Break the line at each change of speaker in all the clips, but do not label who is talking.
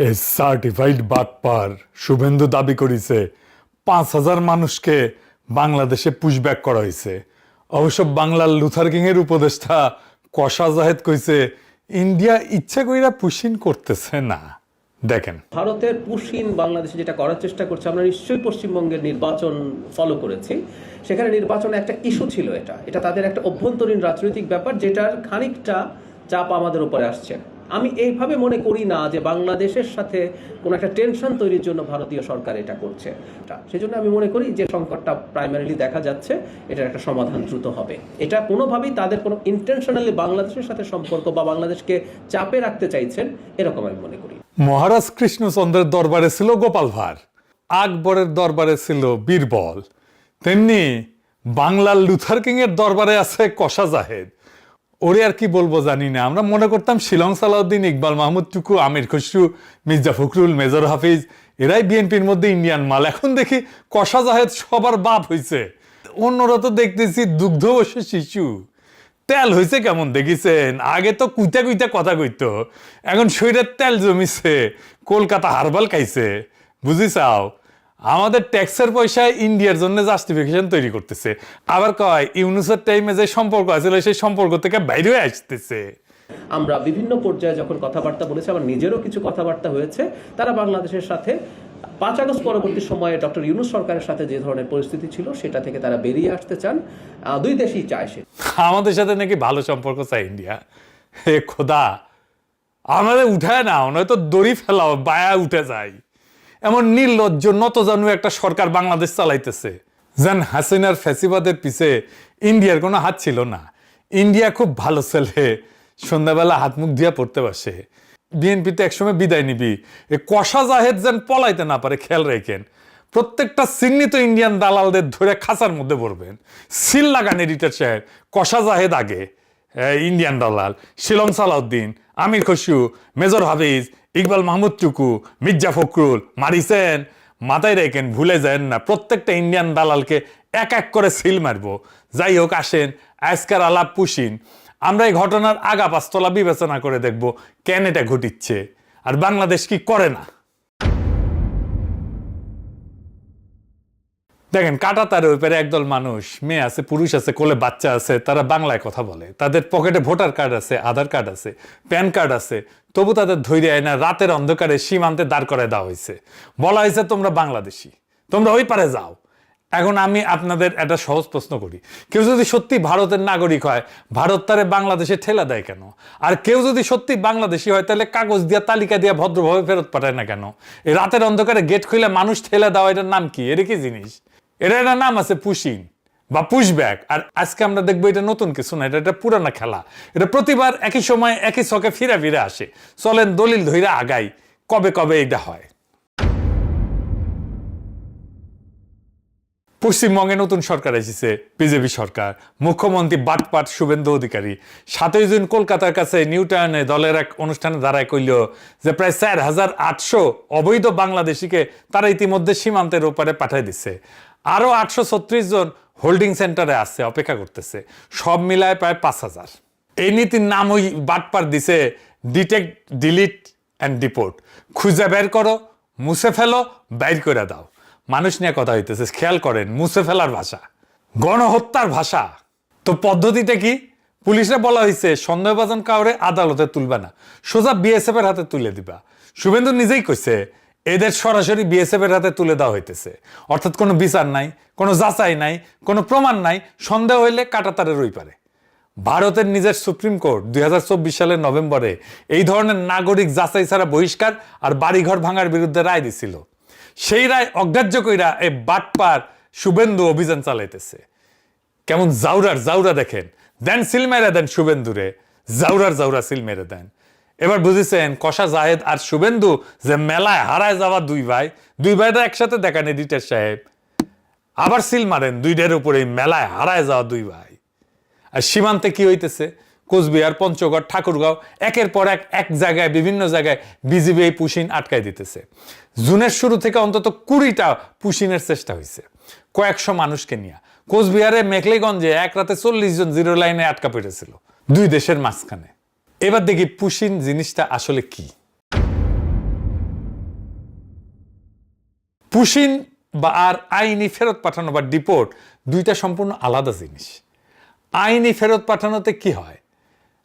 এ certified বাটপার শুভেন্দু দাবি করেছে 5,000 মানুষকে বাংলাদেশে পুশব্যাক করা হয়েছে। অবশ্য বাংলার লুথার কিং এর উপদেষ্টা কশা জাহেদ কইছে ইন্ডিয়া ইচ্ছা কইরা পুশিন করতেছে না। দেখেন,
ভারতের পুশিন বাংলাদেশে যেটা করার চেষ্টা করছে, আমরা নিশ্চয়ই পশ্চিমবঙ্গের নির্বাচন ফলো করেছি। সেখানে নির্বাচনে একটা ইস্যু ছিল, এটা তাদের একটা অভ্যন্তরীণ রাজনৈতিক ব্যাপার, যেটার খানিকটা চাপ আমাদের উপরে আসছে। আমি এইভাবে মনে করি না যে বাংলাদেশের সাথে কোনো একটা টেনশন তৈরির জন্য ভারতীয় সরকার এটা করছে। সেজন্য আমি মনে করি যে সংকটটা প্রাইমারিলি দেখা যাচ্ছে, এটার একটা সমাধান দ্রুত হবে। এটা কোনোভাবেই তাদের কোনো ইন্টেনশনালি বাংলাদেশের সাথে সম্পর্ক বা বাংলাদেশকে চাপে রাখতে চাইছেন, এরকম আমি মনে করি।
মহারাজ কৃষ্ণচন্দ্রের দরবারে ছিল গোপাল ভাঁড়, আকবরের দরবারে ছিল বীরবল, তেমনি বাংলার লুথার কিং এর দরবারে আছে কশা জাহেদ। ওরে আর কি বলবো জানি না। আমরা মনে করতাম শিলং সালাউদ্দিন, ইকবাল মাহমুদ টুকু, আমির খসরু, মির্জা ফখরুল, মেজর হাফিজ এরাই বিএনপির মধ্যে ইন্ডিয়ান মাল। এখন দেখি কশা জাহেদ সবার বাপ হইছে। অন্যরা তো দেখতেছি দুগ্ধবর্ষী শিশু। তেল হয়েছে কেমন দেখিছেন? আগে তো কুইতা কুইতা কথা কইতো, এখন শরীরের তেল জমিছে, কলকাতা হারবাল খাইছে। বুঝিছাও, আমাদের ট্যাক্সের পয়সায় ইন্ডিয়ার জন্য জাস্টিফিকেশন তৈরি করতেছে। আবার কয় ইউনুসের টাইমে যে সম্পর্ক আছিল সেই সম্পর্ক থেকে বাইরে হয়ে আসতেছে।
আমরা বিভিন্ন পর্যায়ে যখন কথাবার্তা বলেছি, আমার নিজেরও কিছু কথাবার্তা হয়েছে, তারা বাংলাদেশের সাথে 5 আগস্ট পরবর্তী সময়ে ডক্টর ইউনুস সরকারের সাথে যে ধরনের পরিস্থিতি ছিল সেটা থেকে তারা বেরিয়ে আসতে চান। দুই দেশই চায় সে।
আমাদের সাথে নাকি ভালো সম্পর্ক চায় ইন্ডিয়া। হে খোদা, আমাদের উঠায় না, নয়তো দড়ি ফেলাও, বায়া উঠে যায়। এমন নির্লজ্জ নতজানু একটা সরকার বাংলাদেশ চালাইতেছে, যেন হাসিনার ফ্যাসিবাদের পিছে ইন্ডিয়ার কোনো হাত ছিল না। ইন্ডিয়া খুব ভালো ছেলে, সন্ধ্যাবেলা হাত মুখ দিয়া পড়তে বসে। বিএনপিতে একসময় বিদায় নিবি, এ কশা জাহেদ যেন পলাইতে না পারে খেয়াল রেখেন। প্রত্যেকটা চিহ্নিত ইন্ডিয়ান দালালদের ধরে খাঁচার মধ্যে পড়বেন। সিল লাগান এডিটর সাহেব, কশা জাহেদ আগে, ইন্ডিয়ান দালাল, শিলং সালাউদ্দিন, আমির খসরু, মেজর হাফিজ, ইকবাল মাহমুদ টুকু, মির্জা ফখরুল মারিছেন। মাথায় রেখেন, ভুলে যান না, প্রত্যেকটা ইন্ডিয়ান দালালকে এক এক করে সিল মারবো। যাই হোক, আসেন আজকের আলাপ পুশিন। আমরা এই ঘটনার আগা পাঁচতলা বিবেচনা করে দেখব কেন এটা ঘটিচ্ছে আর বাংলাদেশ কি করে না। দেখেন, কাঁটাতারের ওই পারে একদল মানুষ, মেয়ে আছে, পুরুষ আছে, কোলে বাচ্চা আছে, তারা বাংলায় কথা বলে। তাদের পকেটে ভোটার কার্ড আছে, আধার কার্ড আছে, প্যান কার্ড আছে, তবু তাদের ধৈর্য আয় না। রাতের অন্ধকারে সীমান্তে দাঁড় করে দেওয়া হয়েছে, বলা হয়েছে তোমরা বাংলাদেশি, তোমরা ওই পারে যাও। এখন আমি আপনাদের একটা সহজ প্রশ্ন করি, কেউ যদি সত্যি ভারতের নাগরিক হয়, ভারত তারে বাংলাদেশে ঠেলা দেয় কেন? আর কেউ যদি সত্যি বাংলাদেশি হয়, তাহলে কাগজ দিয়া, তালিকা দিয়া ভদ্রভাবে ফেরত পাঠায় না কেন? এই রাতের অন্ধকারে গেট খুলে মানুষ ঠেলা দেওয়া, এটার নাম কি? এর কি জিনিস? এটা একটা নাম আছে পুশিং বা পুশব্যাক। আর আজকে আমরা দেখবো এটা নতুন কিছু না, এটা পুরানা খেলা। এটা প্রতিবার একই সময় একই ছকে ফিরে ফিরে আসে। চলেন দলিল ধইরা আগাই, কবে কবে এটা হয়। পশ্চিমবঙ্গে নতুন সরকার এসেছে, বিজেপি সরকার। মুখ্যমন্ত্রী বাটপাট শুভেন্দু অধিকারী 7ই জুন কলকাতার কাছে নিউ টাউনে দলের এক অনুষ্ঠানে দাঁড়ায় কইল যে প্রায় 4,800 অবৈধ বাংলাদেশিকে তারা ইতিমধ্যে সীমান্তের ওপারে পাঠিয়ে দিচ্ছে। আরো 836 জন হোল্ডিং সেন্টারে আছে, অপেক্ষা করতেছে। সব মিলায় প্রায় 5,000। এই নীতির নাম ওই বাটপার দিছে ডিটেক্ট, ডিলিট অ্যান্ড ডিপোর্ট। খুঁজে বের করো, মুছে ফেলো, বাইর করে দাও। মানুষ নিয়ে কথা হইতেছে, খেয়াল করেন, মুছে ফেলার ভাষা, গণহত্যার ভাষা। তো পদ্ধতিটা কি? পুলিশে বলা হয়েছে সন্দেহভাজন কাউরে আদালতে তুলবে না, সোজা বিএসএফ এর হাতে তুলে দিবা। শুভেন্দু নিজেই কইছে এদের সরাসরি বিএসএফ এর হাতে তুলে দেওয়া হইতেছে। অর্থাৎ কোনো বিচার নাই, কোনো যাচাই নাই, কোনো প্রমাণ নাই। সন্দেহ হইলে কাঁটাতারের ওই পারে। ভারতের নিজের সুপ্রিম কোর্ট 2024 সালের নভেম্বরে এই ধরনের নাগরিক যাচাই ছাড়া বহিষ্কার আর বাড়িঘর ভাঙার বিরুদ্ধে রায় দিছিল। সেই রায় অগ্রাহ্য কইরা এই বাটপার শুভেন্দু অভিযান চালাইতেছে। কেমন জাউরার জাউরা দেখেন, দেন সিল মেরে দেন শুভেন্দুরে, জাউরার জাউরা সিল মেরে দেন। এবার বুঝেছেন কশা জাহেদ আর শুভেন্দু যে মেলায় হারায় যাওয়া দুই ভাইটা একসাথে দেখান এডিটর সাহেব। আবার সিল মারেন দুইটার উপরে, মেলায় হারায় যাওয়া দুই ভাই। আর সীমান্তে কি হইতেছে? কোচবিহার, পঞ্চগড়, ঠাকুরগাঁও, একের পর এক জায়গায়, বিভিন্ন জায়গায় বিজিবি এই পুশিন আটকাই দিতেছে। জুনের শুরু থেকে অন্তত 20টা পুশিনের চেষ্টা হয়েছে, কয়েকশো মানুষকে নিয়ে। কোচবিহারে মেখলিগঞ্জে এক রাতে 40 জন জিরো লাইনে আটকা পড়েছিল, দুই দেশের মাঝখানে। এবার দেখি পুশিন জিনিসটা আসলে কি। পুশিন বা আর আইনি ফেরত পাঠানো বা ডিপোর্ট দুইটা সম্পূর্ণ আলাদা জিনিস। আইনি ফেরত পাঠানোতে কি হয়,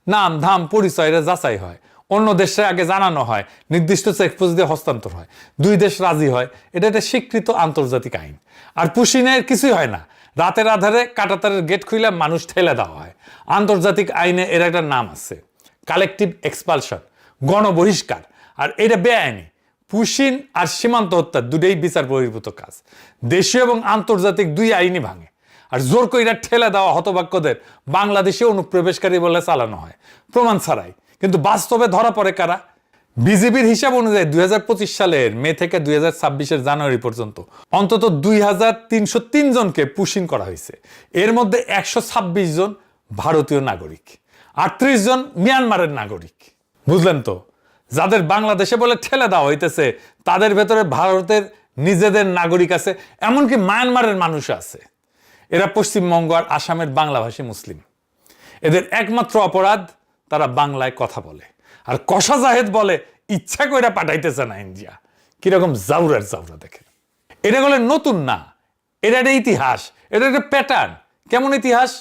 নাম ধাম পরিচয় এরা যাচাই হয়, অন্য দেশে আগে জানানো হয়, নির্দিষ্ট চেকপোস্ট দিয়ে হস্তান্তর হয়, দুই দেশ রাজি হয়, এটা একটা স্বীকৃত আন্তর্জাতিক আইন। আর পুশিনের কিছুই হয় না, রাতের আধারে কাঁটাতারের গেট খুলে মানুষ ঠেলে দেওয়া হয়। আন্তর্জাতিক আইনে এর একটা নাম আছে, কালেকটিভ এক্সপালশন, গণবহিষ্কার। আর এটা বেআইনি। পুশিন আর সীমান্ত হত্যা দুটোই বিচার বহির্ভূত কাজ, দেশীয় এবং আন্তর্জাতিক দুই আইনই ভাঙে। আর জোর কইরা ঠেলে দেওয়া হতভাগ্যদের বাংলাদেশে অনুপ্রবেশকারী বলে চালানো হয় প্রমাণ ছাড়াই। কিন্তু বাস্তবে ধরা পড়ে কারা? বিজেপির হিসাব অনুযায়ী 2025 সালের মে থেকে 2026 জানুয়ারি পর্যন্ত অন্তত 2303 জনকে পুশিন করা হয়েছে। এর মধ্যে 126 জন ভারতীয় নাগরিক, 38 জন মিয়ানমারের নাগরিক। বুঝলেন তো, যাদের বাংলাদেশে বলে ঠেলে দেওয়া হইতেছে তাদের ভেতরে ভারতের নিজেদের নাগরিক আছে, এমনকি মায়ানমারের মানুষ আছে। এরা পশ্চিমবঙ্গ আর আসামের বাংলাভাষী মুসলিম। এদের একমাত্র অপরাধ তারা বাংলায় কথা বলে। আর কষা জাহেদ বলে ইচ্ছা কইরা পাঠাইতেছে না ইন্ডিয়া। কিরকম জাউরার জাউরা দেখে। এটা বলে নতুন না, এটা একটা ইতিহাস, এটা একটা প্যাটার্ন। কেমন ইতিহাস?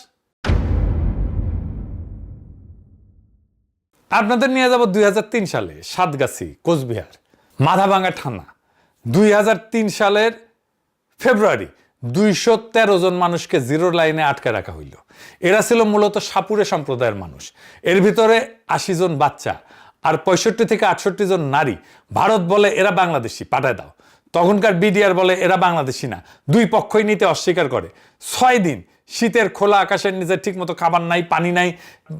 আপনাদের নিয়ে যাব 2003 সালে সাতগাছি, কোচবিহার, মাথাভাঙ্গা থানা। 2003 সালের ফেব্রুয়ারি 213 জন মানুষকে জিরো লাইনে আটকে রাখা হইল। এরা ছিল মূলত সাপুরে সম্প্রদায়ের মানুষ। এর ভিতরে 80 জন বাচ্চা আর 65 থেকে 68 জন নারী। ভারত বলে এরা বাংলাদেশি, পাঠায় দাও। তখনকার বিডিআর বলে এরা বাংলাদেশি না। দুই পক্ষই নিতে অস্বীকার করে। 6 দিন শীতের খোলা আকাশের নিচে ঠিকমতো খাবার নাই, পানি নাই,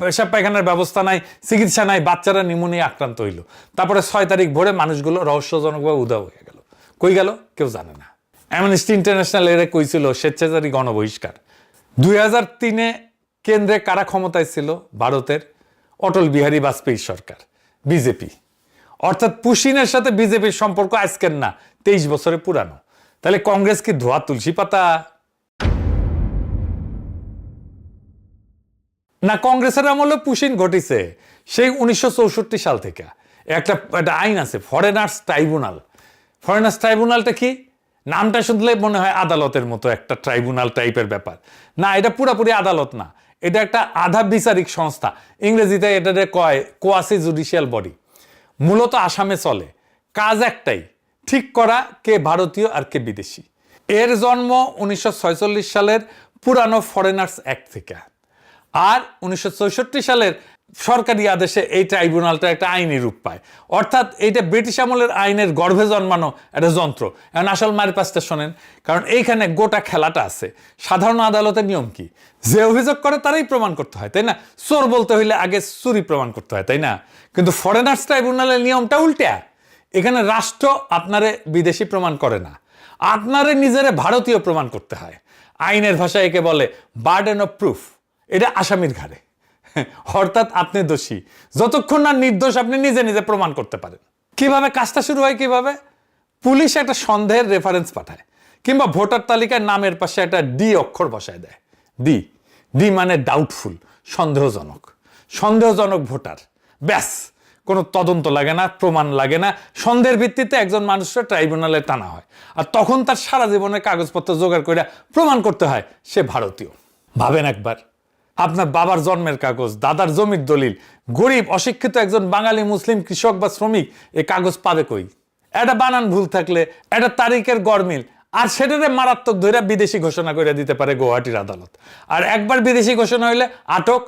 পেশাব পায়খানার ব্যবস্থা নাই, চিকিৎসা নাই, বাচ্চারা নিউমোনিয়া আক্রান্ত হইল। তারপরে 6 তারিখ ভোরে মানুষগুলো রহস্যজনকভাবে উধাও হয়ে গেল। কই গেল কেউ জানে না। অ্যামনেস্টি ইন্টারন্যাশনাল এরা কইছিল স্বেচ্ছাচারী গণবহিষ্কার। 2003-এ কেন্দ্রে কারা ক্ষমতায় ছিল? ভারতের অটল বিহারী বাজপেয়ী সরকার, বিজেপি। অর্থাৎ পুশিনের সাথে বিজেপির সম্পর্ক আজকের না, 23 বছরে পুরানো। তাহলে কংগ্রেস কি ধোয়া তুলসী পাতা না? কংগ্রেসের আমলে পুশিন ঘটিছে সেই 1964 সাল থেকে। একটা আইন আছে, ফরেনার্স ট্রাইব্যুনাল। ফরেনার্স ট্রাইব্যুনালটা কি? নামটা শুনলে মনে হয় আদালতের মতো একটা ট্রাইব্যুনাল টাইপের ব্যাপার। না, এটা পুরাপুরি আদালত না, এটা একটা আধা বিচারিক সংস্থা। ইংরেজিতে এটাকে কয় কোয়াসি জুডিশিয়াল বডি। মূলত আসামে চলে। কাজ একটাই, ঠিক করা কে ভারতীয় আর কে বিদেশি। এর জন্ম 1946 সালের পুরানো ফরেনার্স অ্যাক্ট থেকে। আর 1964 সালের সরকারি আদেশে এই ট্রাইব্যুনালটা একটা আইনি রূপ পায়। অর্থাৎ এইটা ব্রিটিশ আমলের আইনের গর্ভে জন্মানো একটা যন্ত্র। এখন আসল মায়ের পাশটা শোনেন, কারণ এইখানে গোটা খেলাটা আছে। সাধারণ আদালতের নিয়ম কি? যে অভিযোগ করে তারাই প্রমাণ করতে হয়, তাই না? চোর বলতে হইলে আগে চুরি প্রমাণ করতে হয়, তাই না? কিন্তু ফরেনার্স ট্রাইব্যুনালের নিয়মটা উল্টা। এখানে রাষ্ট্র আপনারে বিদেশি প্রমাণ করে না, আপনারে নিজেরে ভারতীয় প্রমাণ করতে হয়। আইনের ভাষায় একে বলে বার্ডেন অফ প্রুফ। এটা আসামির ঘাড়ে। অর্থাৎ আপনি দোষী যতক্ষণ না নির্দোষ আপনি নিজে নিজে প্রমাণ করতে পারেন। কিভাবে কাজটা শুরু হয়? কিভাবে? পুলিশ একটা সন্দেহের রেফারেন্স পাঠায়, কিংবা ভোটার তালিকায় নামের পাশে একটা ডি অক্ষর বসায় দেয়। ডি ডি মানে ডাউটফুল, সন্দেহজনক। সন্দেহজনক ভোটার, ব্যাস। কোনো তদন্ত লাগে না, প্রমাণ লাগে না। সন্দেহের ভিত্তিতে একজন মানুষের ট্রাইব্যুনালে টানা হয়। আর তখন তার সারা জীবনের কাগজপত্র জোগাড় করে প্রমাণ করতে হয় সে ভারতীয়। ভাবেন একবার, আপনার বাবার জন্মের কাগজ, দাদার জমির দলিল, গরিব অশিক্ষিত একজন বাঙালি মুসলিম কৃষক বা শ্রমিক এই কাগজ পাবে কই? একটা বানান ভুল থাকলে, একটা তারিখের গরমিল, আর সেটারে মারাত্মক ধরে বিদেশি ঘোষণা করে দিতে পারে গুয়াহাটির আদালত। আর একবার বিদেশি ঘোষণা হইলে আটক,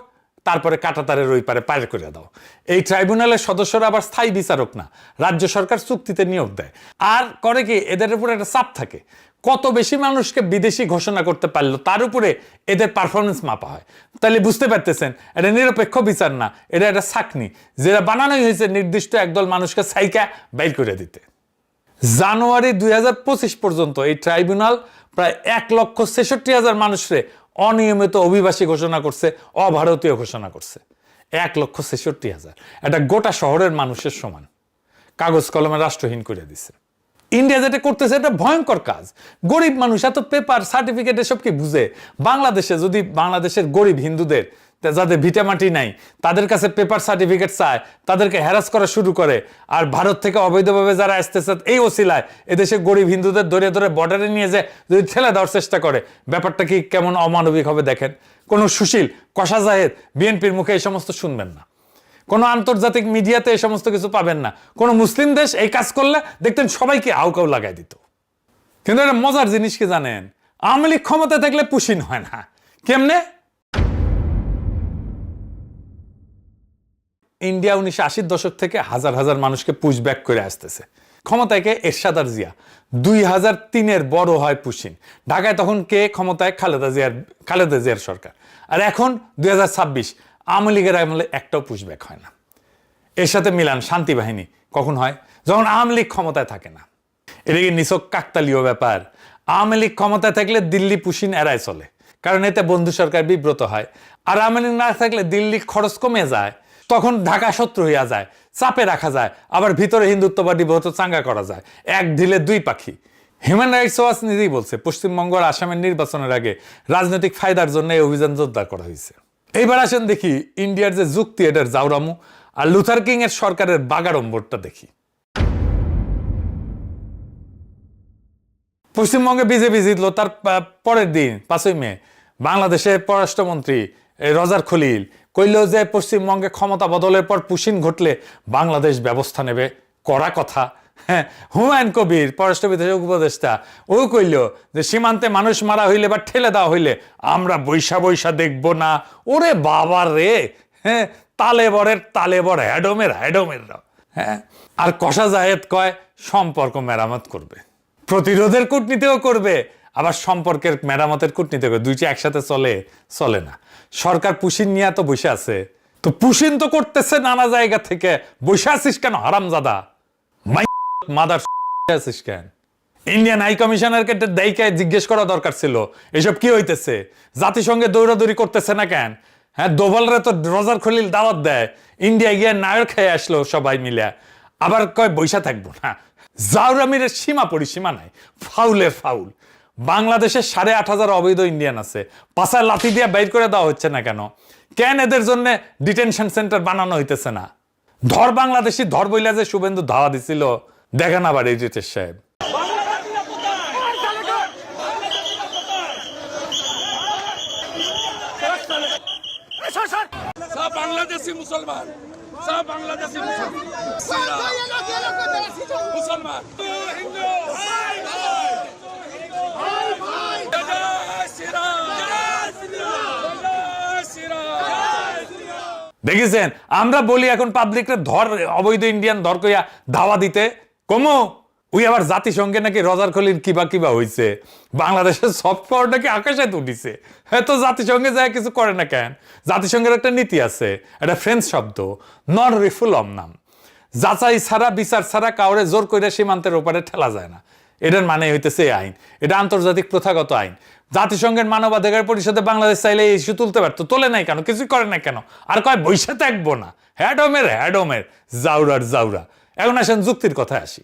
তারপরে কাঁটাতারের ওই পারে পার করে দাও। এই ট্রাইব্যুনালের সদস্যরা আবার স্থায়ী বিচারক না, রাজ্য সরকার চুক্তিতে নিয়োগ দেয়। আর করে কি, এদের উপর একটা চাপ থাকে। কত বেশি মানুষকে বিদেশি ঘোষণা করতে পারলো তার উপরে এদের পারফরমেন্স মাপা হয়। তাহলে বুঝতে পারতেছেন, এটা নিরপেক্ষ বিচার না, এটা একটা ছাকনি, যেটা বানানোই হয়েছে নির্দিষ্ট একদল মানুষকে সাইকা বাইর করে দিতে। জানুয়ারি 2025 পর্যন্ত এই ট্রাইব্যুনাল প্রায় 1,66,000 মানুষরে অনিয়মিত অভিবাসী ঘোষণা করছে, অভারতীয় ঘোষণা করছে। 1,66,000, এটা গোটা শহরের মানুষের সমান। কাগজ কলমে রাষ্ট্রহীন করে দিছে। ইন্ডিয়া যেটা করতেছে এটা ভয়ঙ্কর কাজ। গরিব মানুষ এত পেপার সার্টিফিকেট এসব কি বুঝে? বাংলাদেশে যদি বাংলাদেশের গরিব হিন্দুদের যাদের ভিটামাটি নাই, তাদের কাছে পেপার সার্টিফিকেট চায়, তাদেরকে হ্যারাস করা শুরু করে। আর ভারত থেকে অবৈধভাবে যারা আসতেছে এই ওসিলায় এদেশে গরিব হিন্দুদের ধরে ধরে বর্ডারে নিয়ে যায় যদি ঠেলে দেওয়ার চেষ্টা করে, ব্যাপারটা কি কেমন অমানবিক হবে দেখেন। কোনো সুশীল কষা জাহেদ বিএনপির মুখে এই সমস্ত শুনবেন না, কোনো আন্তর্জাতিক মিডিয়াতে এই সমস্ত কিছু পাবেন না। কোনো মুসলিম দেশ এই কাজ করলে দেখতেন সবাইকে আউকাউ লাগাই দিত। কিন্তু একটা মজার জিনিস কি জানেন, আওয়ামী লীগ ক্ষমতা থাকলে পুশিন হয় না। কেমনে? ইন্ডিয়া 1980-র দশক থেকে হাজার হাজার মানুষকে পুশব্যাক করে আসতেছে। ক্ষমতায় কে? এরশাদ আর জিয়া। 2003-এর বড় হয় পুশিন। ঢাকায় তখন কে ক্ষমতায়? খালেদা জিয়ার সরকার। আর এখন 2026 আওয়ামী লীগের আমলে একটাও পুশব্যাক হয় না। এর সাথে মিলান শান্তি বাহিনী কখন হয়? যখন আওয়ামী লীগ ক্ষমতায় থাকে না। এটা কি নিছক কাকতালীয় ব্যাপার? আওয়ামী লীগ ক্ষমতায় থাকলে দিল্লি পুশিন এড়ায় চলে, কারণ এতে বন্ধু সরকার বিব্রত হয়। আর আওয়ামী লীগ না থাকলে দিল্লির খরচ কমে যায়, তখন ঢাকা শত্রু হইয়া যায়, চাপে রাখা যায়, আবার ভিতরে হিন্দুত্ববাদী বহুত চাঙ্গা করা যায়। এক ঢিলে দুই পাখি। হিউম্যান রাইটস ওয়াচ নিজেই বলছে পশ্চিমবঙ্গ আর আসামের নির্বাচনের আগে রাজনৈতিক ফায়দার জন্য এই অভিযান জোরদার করা হয়েছে। এইবার আসেন দেখি ইন্ডিয়ার যে যুক্তি, এটার জাউরামু, আর লুথার কিং এর সরকারের বাগাড়ম্বরটা দেখি। পশ্চিমবঙ্গে বিজেপি জিতলো, তার পরের দিন 5ই মে বাংলাদেশের পররাষ্ট্রমন্ত্রী রজার খলিল কইল যে পশ্চিমবঙ্গে ক্ষমতা বদলের পর পুশিন ঘটলে বাংলাদেশ ব্যবস্থা নেবে। করা কথা। হ্যাঁ, হুমায়ুন কবির পররাষ্ট্র উপদেষ্টা ও কইল যে সীমান্তে মানুষ মারা হইলে বা ঠেলে দেওয়া হইলে আমরা বৈশা বৈশা দেখবো না। ওরে বাবা রে! হ্যাঁ, তালেবর হ্যাডমের। হ্যাঁ, আর কষা জাহেদ কয় সম্পর্ক মেরামত করবে, প্রতিরোধের কূটনীতিও করবে, আবার সম্পর্কের মেরামতের কূটনীতি করবে। দুইটা একসাথে চলে না। সরকার পুশিন নিয়ে তো বসে আছে, তো পুশিন তো করতেছে নানা জায়গা থেকে। বসে আছিস কেন হারামজাদা? মাদার আছিস কেন? ইন্ডিয়ান হাই কমিশনারকে দায়িকায় জিজ্ঞেস করা দরকার ছিল এসব কি হইতেছে। জাতিসংঘে দৌড়াদৌড়ি করতেছে না কেন? হ্যাঁ, দোভালরে তো রজার খলিল দাওয়াত দেয়, ইন্ডিয়া গিয়ে নায়র খেয়ে আসলো সবাই মিলে, আবার কয় বৈশা থাকবো না। জাউরামির সীমা পরিসীমা নাই, ফাউলের ফাউল। বাংলাদেশে 8,500 অবৈধ ইন্ডিয়ান আছে, পাশায় লাথি দিয়ে বাইর করে দেওয়া হচ্ছে না কেন? কেন এদের জন্য ডিটেনশন সেন্টার বানানো হইতেছে না? ধর বাংলাদেশি ধর বইলা যে শুভেন্দু ধাওয়া দিছিল, দেখেন আবার এডিটর সাহেব।
সব বাংলাদেশি মুসলমান, সব বাংলাদেশি মুসলমান, মুসলমান হিন্দু।
দেখেছেন, আমরা বলি এখন পাবলিকরে ধর অবৈধ ইন্ডিয়ান ধর কইয়া ধাওয়া দিতে কমো। ওই আবার জাতিসংঘে নাকি রজার খলিল কিবা হইছে, বাংলাদেশের সফট পাওয়ার নাকি আকাশে উঠিছে। হ্যাঁ, তো জাতিসংঘে যায় কিছু করে না কেন? জাতিসংঘের একটা নীতি আছে, এটা ফ্রেঞ্চ শব্দ, নন রিফুলম নাম। যাচাই ছাড়া বিচার ছাড়া কাউরে জোর করে সীমান্তের ওপারে ঠেলা যায় না। এটার মানে হইতেছে এই আইন, এটা আন্তর্জাতিক প্রথাগত আইন। জাতিসংঘের মানবাধিকার পরিষদে বাংলাদেশ চাইলে এই ইস্যু তুলতে পারতো, তোলে নাই কেন? কিছুই করে না কেন? আর কয় বৈশা থাকবো না। হ্যাডমের জাউরা। এখন আসেন যুক্তির কথায় আসি।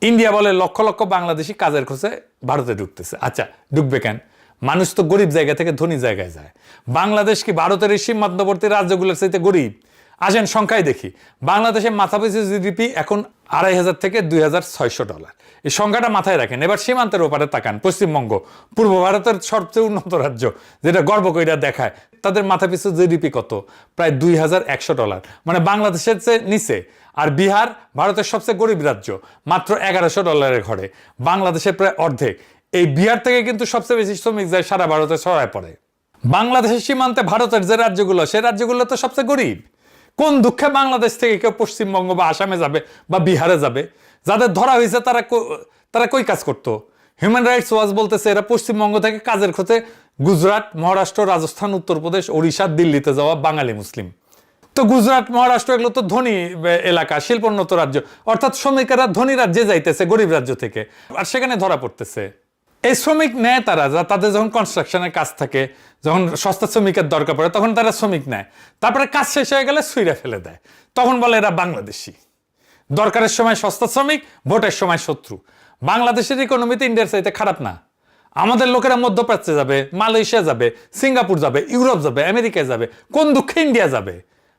ইন্ডিয়া বলে লক্ষ লক্ষ বাংলাদেশি কাজের খোঁজে ভারতে ঢুকতেছে। আচ্ছা, ঢুকবে কেন? মানুষ তো গরিব জায়গা থেকে ধনী জায়গায় যায়। বাংলাদেশ কি ভারতের এই সীমান্তবর্তী রাজ্যগুলোর চাইতে গরিব? আসেন সংখ্যায় দেখি। বাংলাদেশের মাথাপিছু জিডিপি এখন $2,500 থেকে $2,600। এই সংখ্যাটা মাথায় রাখেন। এবার সীমান্তের ওপারে তাকান, পশ্চিমবঙ্গ, পূর্ব ভারতের সবচেয়ে উন্নত রাজ্য, যেটা গর্ব কইরা দেখায়, তাদের মাথাপিছু জিডিপি কত? প্রায় $2,100, মানে বাংলাদেশের চেয়ে নিচে। আর বিহার ভারতের সবচেয়ে গরিব রাজ্য, মাত্র $1,100 ঘরে, বাংলাদেশের প্রায় অর্ধেক। এই বিহার থেকে কিন্তু সবচেয়ে বেশি শ্রমিক যায় সারা ভারতে ছড়ায় পড়ে। বাংলাদেশের সীমান্তে ভারতের যে রাজ্যগুলো, সে রাজ্যগুলো তো সবচেয়ে গরিব। কোন দুঃখে বাংলাদেশ থেকে কেউ পশ্চিমবঙ্গ বা আসামে যাবে বা বিহারে যাবে? যাদের ধরা হয়েছে তারা কই কাজ করতো? হিউম্যান রাইটস ওয়াচ বলতেছে এরা পশ্চিমবঙ্গ থেকে কাজের খোঁজে গুজরাট, মহারাষ্ট্র, রাজস্থান, উত্তরপ্রদেশ, ওড়িশা, দিল্লিতে যাওয়া বাঙালি মুসলিম। তো গুজরাট, মহারাষ্ট্র এগুলো তো ধনী এলাকা, শিল্পোন্নত রাজ্য, অর্থাৎ শ্রমিকেরা ধনী রাজ্যে যাইতেছে গরিব রাজ্য থেকে, আর সেখানে ধরা পড়তেছে। এই শ্রমিক নেয় তারা, তাদের যখন কনস্ট্রাকশনের কাজ থাকে, যখন সস্তা শ্রমিকের দরকার পড়ে, তখন তারা শ্রমিক নেয়। তারপরে কাজ শেষ হয়ে গেলে ছুঁড়ে ফেলে দেয়, তখন বলে এরা বাংলাদেশি। দরকারের সময় সস্তা শ্রমিক, ভোটের সময় শত্রু। বাংলাদেশের ইকোনমি তো ইন্ডিয়ার চাইতে খারাপ না। আমাদের লোকেরা মধ্যপ্রাচ্যে যাবে, মালয়েশিয়া যাবে, সিঙ্গাপুর যাবে, ইউরোপ যাবে, আমেরিকায় যাবে, কোন দুঃখে ইন্ডিয়া যাবে।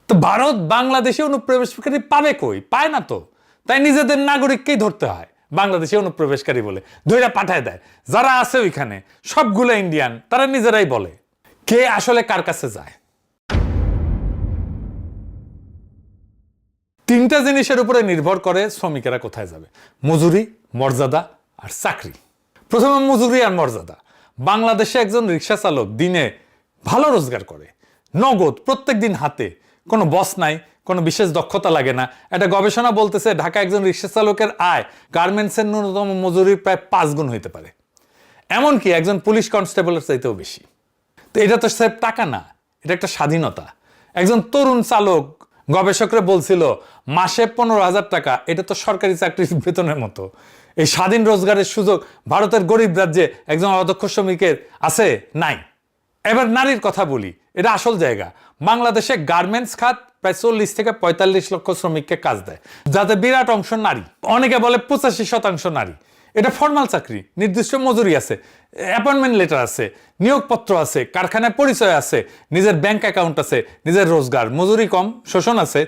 তো ভারত বাংলাদেশে অনুপ্রবেশকারী পাবে কই? পায় না তো। তাই নিজেদের নাগরিককেই ধরতে হয় বাংলাদেশে অনুপ্রবেশকারী বলে, ধইরা পাঠায় দেয়। যারা আছে ওইখানে সবগুলো ইন্ডিয়ান, তারা নিজেরাই বলে। কে আসলে কার কাছে যায়? তিনটা জিনিসের উপরে নির্ভর করে শ্রমিকেরা কোথায় যাবে: মজুরি, মর্যাদা আর চাকরি। প্রথমে মজুরি আর মর্যাদা। বাংলাদেশে একজন রিক্সা চালক দিনে ভালো রোজগার করে, নগদ প্রত্যেক দিন হাতে, কোনো বস নাই, কোনো বিশেষ দক্ষতা লাগে না। একটা গবেষণা বলতেছে ঢাকা একজন রিক্সা চালকের আয় গার্মেন্টসের ন্যূনতম মজুরির প্রায় 5 গুণ হইতে পারে, এমনকি একজন পুলিশ কনস্টেবলের চাইতেও বেশি। তো এটা তো স্যার টাকা না, এটা একটা স্বাধীনতা। একজন তরুণ চালক গবেষকরা বলছিল মাসে 15,000 টাকা, এটা তো সরকারি চাকরির বেতনের মতো। এই স্বাধীন রোজগারের সুযোগ ভারতের গরিব রাজ্যে একজন অদক্ষ শ্রমিকের আছে? নাই। এবার নারীর কথা বলি, এটা আসল জায়গা। বাংলাদেশে গার্মেন্টস খাত প্রায় 40 থেকে 45 লক্ষ শ্রমিককে কাজ দেয়, যাতে বিরাট অংশ নারী। অনেকে বলে 85% নারী। এটা ফর্মাল চাকরি, নির্দিষ্ট মজুরি আছে, অ্যাপয়েন্টমেন্ট লেটার আছে, নিয়োগপত্র আছে, কারখানায় পরিচয় আছে, নিজের ব্যাংক অ্যাকাউন্ট আছে, নিজের রোজগার, মজুরি কম, শোষণ আছে,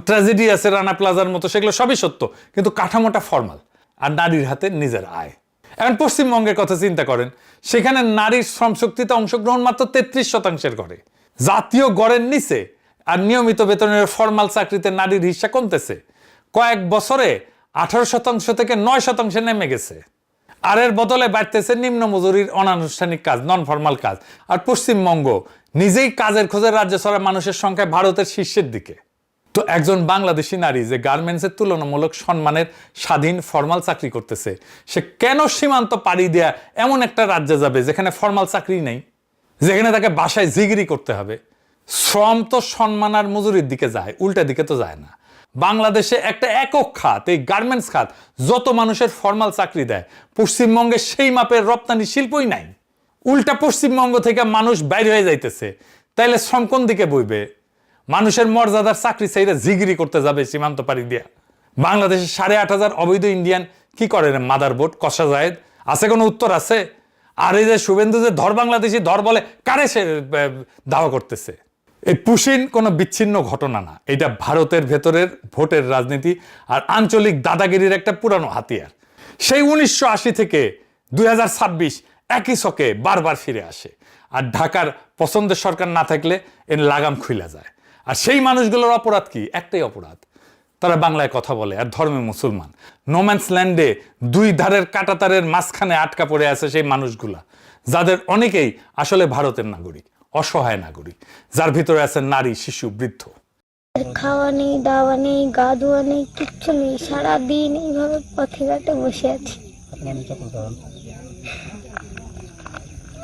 ট্র্যাজেডি আছে রানা প্লাজার মতো, সেগুলো সবই সত্য, কিন্তু কাঠামোটা ফর্মাল। আর নারীর হাতে নিজের আয়। এখন পশ্চিমবঙ্গের কথা চিন্তা করেন, সেখানে নারীর শ্রমশক্তিতে অংশগ্রহণ মাত্র 33% করে। জাতীয় গড়ের নিচে আর নিয়মিত বেতনের ফর্মাল চাকরিতে নারীর হিস্সা কমতেছে। কয়েক বছরে 18% থেকে 9% নেমে গেছে। আর এর বদলে বাড়তেছে নিম্ন মজুরির অনানুষ্ঠানিক কাজ, নন ফর্মাল কাজ। আর পশ্চিমবঙ্গ নিজেই কাজের খোঁজে রাজ্য ছাড়া মানুষের সংখ্যায় ভারতের শীর্ষের দিকে। তো একজন বাংলাদেশি নারী যে গার্মেন্টসের তুলনামূলক সম্মানের স্বাধীন ফর্মাল চাকরি করতেছে, সে কেন সীমান্ত পাড়ি দেয়া এমন একটা রাজ্যে যাবে যেখানে ফর্মাল চাকরি নেই, যেখানে তাকে বাসায় জিগিরি করতে হবে? শ্রম তো সম্মান আর মজুরির দিকে যায়, উল্টা দিকে তো যায় না। বাংলাদেশে একটা একক খাত, এই গার্মেন্টস খাত, যত মানুষের ফর্মাল চাকরি দেয়, পশ্চিমবঙ্গে সেই মাপের রপ্তানি শিল্পই নাই। উল্টা পশ্চিমবঙ্গ থেকে মানুষ বাইরে হয়ে যাইতেছে। তাইলে শ্রম কোন দিকে বইবে? মানুষের মর্যাদার চাকরি চাইলে জিগিরি করতে যাবে সীমান্ত পাড়ি দিয়া। বাংলাদেশে 8,500 অবৈধ ইন্ডিয়ান কি করে রে? মাদারবোর্ড কষা জায়েদ আছে? কোনো উত্তর আছে? আর এই যে শুভেন্দু যে ধর বাংলাদেশি ধর বলে, কারে সে দাওয়া করতেছে? এই পুশিন কোনো বিচ্ছিন্ন ঘটনা না, এটা ভারতের ভেতরের ভোটের রাজনীতি আর আঞ্চলিক দাদাগিরির একটা পুরানো হাতিয়ার। সেই 1980 থেকে 2026 একই ছকে বারবার ফিরে আসে। আর ঢাকার পছন্দের সরকার না থাকলে এর লাগাম খুইলা যায়। আর সেই মানুষগুলোর অপরাধ কি? একটাই অপরাধ, তারা বাংলায় কথা বলে আর ধর্মে মুসলমান। নোম্যান্স ল্যান্ডে দুই ধারের কাঁটাতারের মাঝখানে আটকা পড়ে আছে সেই মানুষগুলা, যাদের অনেকেই আসলে ভারতের নাগরিক, অসহায় নাগরিক, যার ভিতরে আছে নারী, শিশু, বৃদ্ধ।
খাওয়া নেই, দাওয়া নেই, গা ধোয়া নেই, কিচ্ছু নেই। সারাদিন এইভাবে পথে ঘাটে বসে আছি।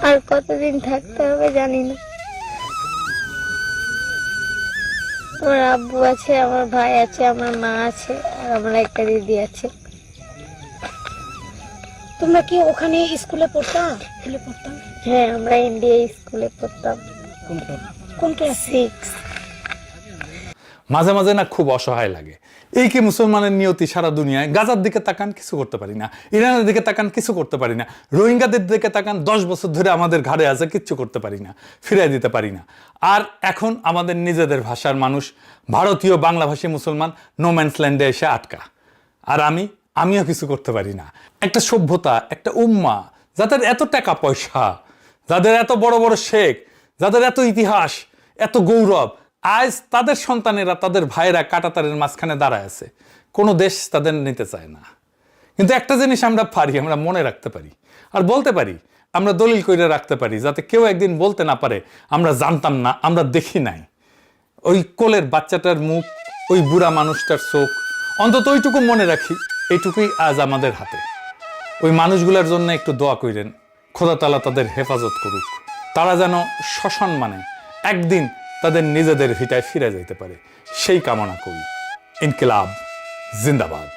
আর কতদিন থাকতে হবে জানি না। আমার আব্বু আছে, আমার ভাই আছে, আমার মা আছে, আর আমার একটা দিদি আছে।
তোমরা কি ওখানে স্কুলে পড়তাম?
হ্যাঁ, আমরা ইন্ডিয়া স্কুলে পড়তাম।
কোন ক্লাস?
6।
মাঝে মাঝে না খুব অসহায় লাগে। এই কি মুসলমানের নিয়তি সারা দুনিয়ায়? গাজার দিকে তাকান, কিছু করতে পারি না। ইরানের দিকে তাকান, কিছু করতে পারি না। রোহিঙ্গাদের দিকে তাকান, 10 বছর ধরে আমাদের ঘাড়ে আছে, কিচ্ছু করতে পারি না, ফিরিয়ে দিতে পারি না। আর এখন আমাদের নিজেদের ভাষার মানুষ, ভারতীয় বাংলাভাষী মুসলমান নোম্যান্স ল্যান্ডে এসে আটকা। আর আমিও কিছু করতে পারি না। একটা সভ্যতা, একটা উম্মা, যাদের এত টাকা পয়সা, যাদের এত বড় বড় শেখ, যাদের এত ইতিহাস, এত গৌরব, আজ তাদের সন্তানেরা, তাদের ভাইয়েরা কাঁটাতারের মাঝখানে দাঁড়ায় আছে। কোনো দেশ তাদের নিতে চায় না। কিন্তু একটা জিনিস আমরা পারি, আমরা মনে রাখতে পারি আর বলতে পারি, আমরা দলিল করে রাখতে পারি, যাতে কেউ একদিন বলতে না পারে আমরা জানতাম না, আমরা দেখি নাই। ওই কোলের বাচ্চাটার মুখ, ওই বুড়া মানুষটার চোখ, অন্তত ওইটুকু মনে রাখি। এইটুকুই আজ আমাদের হাতে। ওই মানুষগুলোর জন্য একটু দোয়া কইরেন, খোদা তাআলা তাদের হেফাজত করুক। তারা যেন সসম্মানে একদিন তাদের নিজেদের ভিটায় ফিরে যাইতে পারে, সেই কামনা করি। ইনকিলাব জিন্দাবাদ।